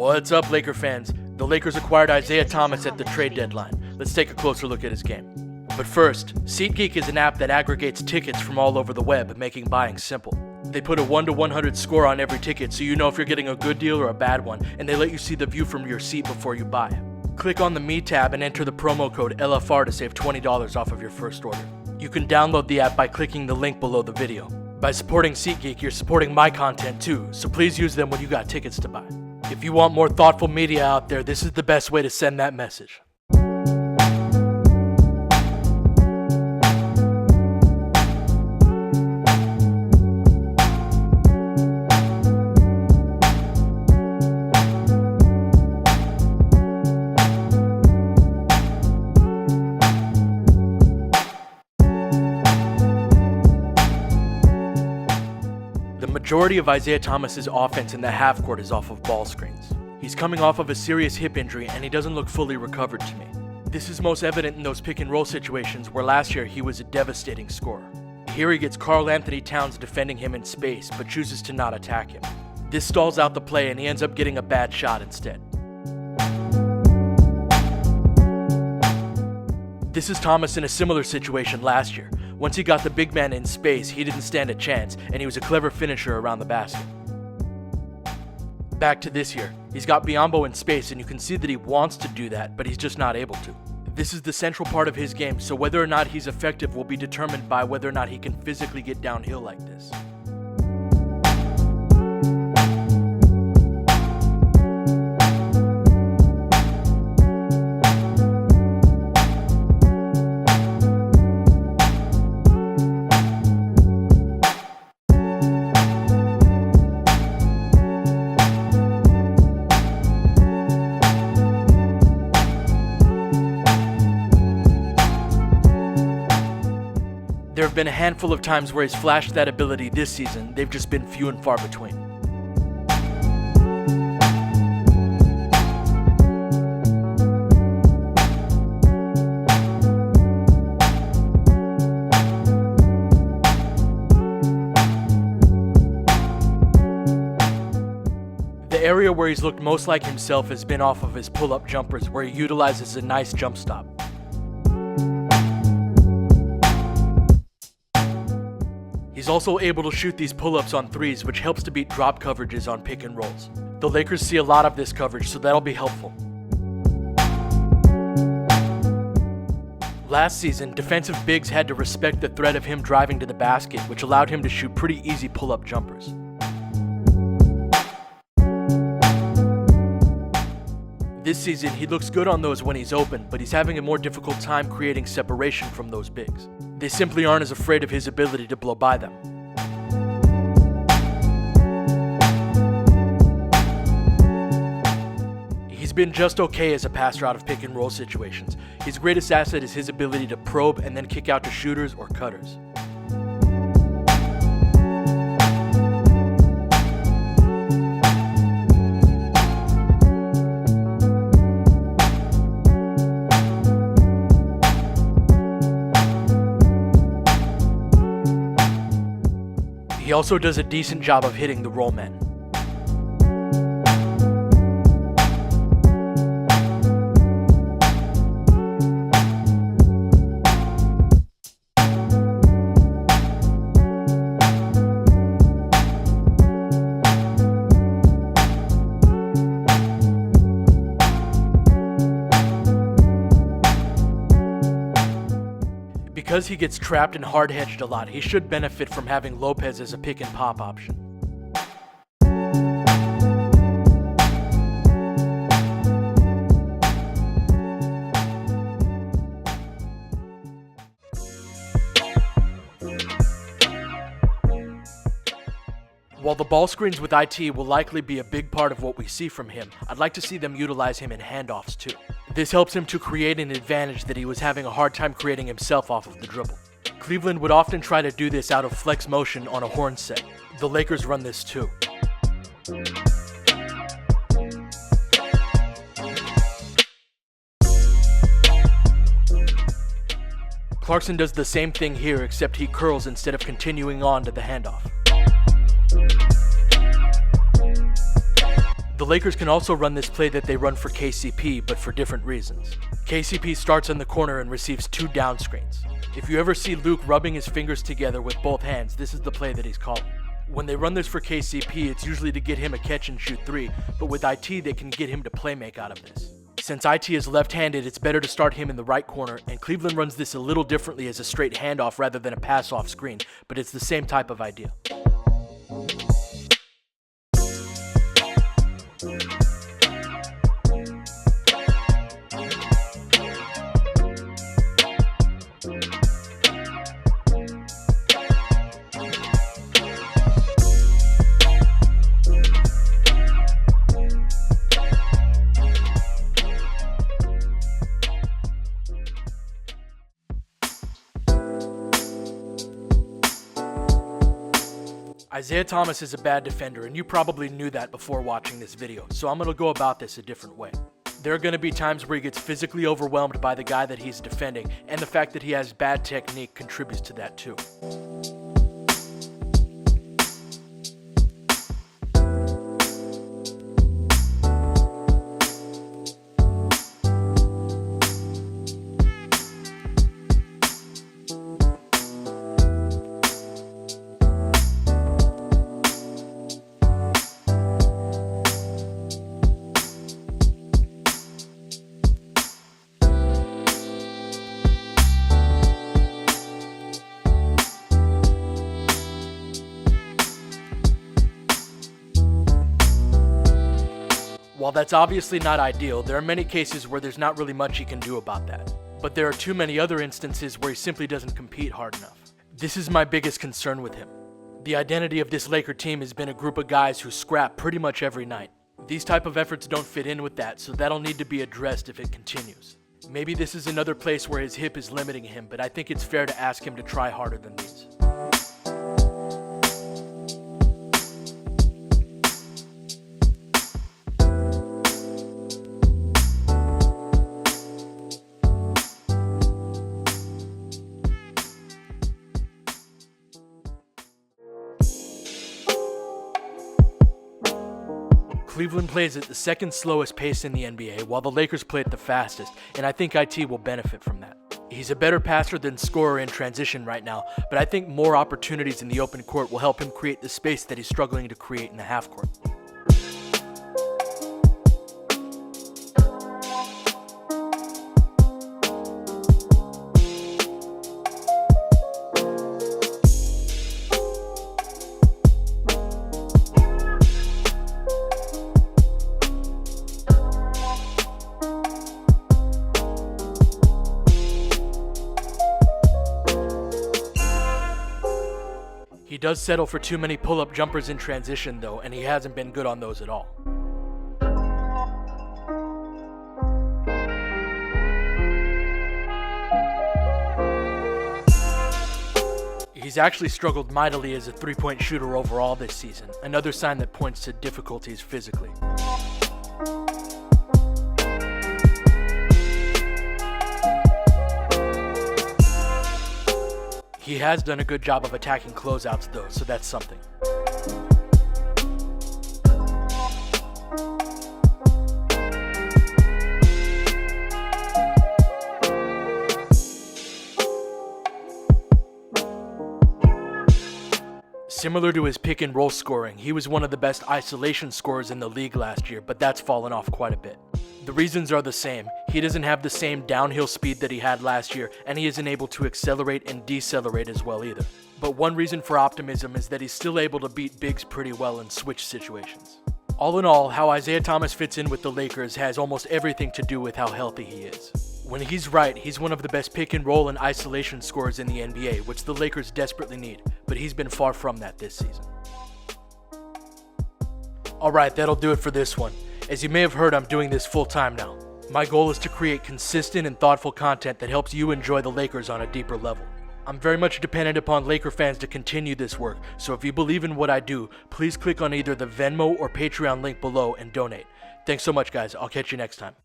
What's up, Laker fans? The Lakers acquired Isaiah Thomas at the trade deadline. Let's take a closer look at his game. But first, SeatGeek is an app that aggregates tickets from all over the web, making buying simple. They put a 1 to 100 score on every ticket so you know if you're getting a good deal or a bad one, and they let you see the view from your seat before you buy. Click on the Me tab and enter the promo code LFR to save $20 off of your first order. You can download the app by clicking the link below the video. By supporting SeatGeek, you're supporting my content too, so please use them when you got tickets to buy. If you want more thoughtful media out there, this is the best way to send that message. The majority of Isaiah Thomas's offense in the half court is off of ball screens. He's coming off of a serious hip injury and he doesn't look fully recovered to me. This is most evident in those pick and roll situations where last year he was a devastating scorer. Here he gets Karl Anthony Towns defending him in space but chooses to not attack him. This stalls out the play and he ends up getting a bad shot instead. This is Thomas in a similar situation last year. Once he got the big man in space, he didn't stand a chance, and he was a clever finisher around the basket. Back to this year, he's got Biyombo in space, and you can see that he wants to do that, but he's just not able to. This is the central part of his game, so whether or not he's effective will be determined by whether or not he can physically get downhill like this. There have been a handful of times where he's flashed that ability this season, they've just been few and far between. The area where he's looked most like himself has been off of his pull-up jumpers, where he utilizes a nice jump stop. He's also able to shoot these pull-ups on threes, which helps to beat drop coverages on pick and rolls. The Lakers see a lot of this coverage, so that'll be helpful. Last season, defensive bigs had to respect the threat of him driving to the basket, which allowed him to shoot pretty easy pull-up jumpers. This season, he looks good on those when he's open, but he's having a more difficult time creating separation from those bigs. They simply aren't as afraid of his ability to blow by them. He's been just okay as a passer out of pick and roll situations. His greatest asset is his ability to probe and then kick out to shooters or cutters. He also does a decent job of hitting the roll man. Because he gets trapped and hard-hedged a lot, he should benefit from having Lopez as a pick-and-pop option. While the ball screens with IT will likely be a big part of what we see from him, I'd like to see them utilize him in handoffs too. This helps him to create an advantage that he was having a hard time creating himself off of the dribble. Cleveland would often try to do this out of flex motion on a horn set. The Lakers run this too. Clarkson does the same thing here, except he curls instead of continuing on to the handoff. The Lakers can also run this play that they run for KCP, but for different reasons. KCP starts in the corner and receives 2 down screens. If you ever see Luke rubbing his fingers together with both hands, this is the play that he's calling. When they run this for KCP, it's usually to get him a catch and shoot 3, but with IT they can get him to play make out of this. Since IT is left-handed, it's better to start him in the right corner, and Cleveland runs this a little differently as a straight handoff rather than a pass-off screen, but it's the same type of idea. Isaiah Thomas is a bad defender, and you probably knew that before watching this video, so I'm going to go about this a different way. There are going to be times where he gets physically overwhelmed by the guy that he's defending, and the fact that he has bad technique contributes to that too. While that's obviously not ideal, there are many cases where there's not really much he can do about that. But there are too many other instances where he simply doesn't compete hard enough. This is my biggest concern with him. The identity of this Laker team has been a group of guys who scrap pretty much every night. These type of efforts don't fit in with that, so that'll need to be addressed if it continues. Maybe this is another place where his hip is limiting him, but I think it's fair to ask him to try harder than these. Cleveland plays at the second slowest pace in the NBA, while the Lakers play at the fastest, and I think IT will benefit from that. He's a better passer than scorer in transition right now, but I think more opportunities in the open court will help him create the space that he's struggling to create in the half court. He does settle for too many pull-up jumpers in transition though, and he hasn't been good on those at all. He's actually struggled mightily as a three-point shooter overall this season, another sign that points to difficulties physically. He has done a good job of attacking closeouts though, so that's something. Similar to his pick and roll scoring, he was one of the best isolation scorers in the league last year, but that's fallen off quite a bit. The reasons are the same. He doesn't have the same downhill speed that he had last year, and he isn't able to accelerate and decelerate as well either. But one reason for optimism is that he's still able to beat bigs pretty well in switch situations. All in all, how Isaiah Thomas fits in with the Lakers has almost everything to do with how healthy he is. When he's right, he's one of the best pick and roll and isolation scorers in the NBA, which the Lakers desperately need, but he's been far from that this season. Alright, that'll do it for this one. As you may have heard, I'm doing this full time now. My goal is to create consistent and thoughtful content that helps you enjoy the Lakers on a deeper level. I'm very much dependent upon Laker fans to continue this work, so if you believe in what I do, please click on either the Venmo or Patreon link below and donate. Thanks so much guys, I'll catch you next time.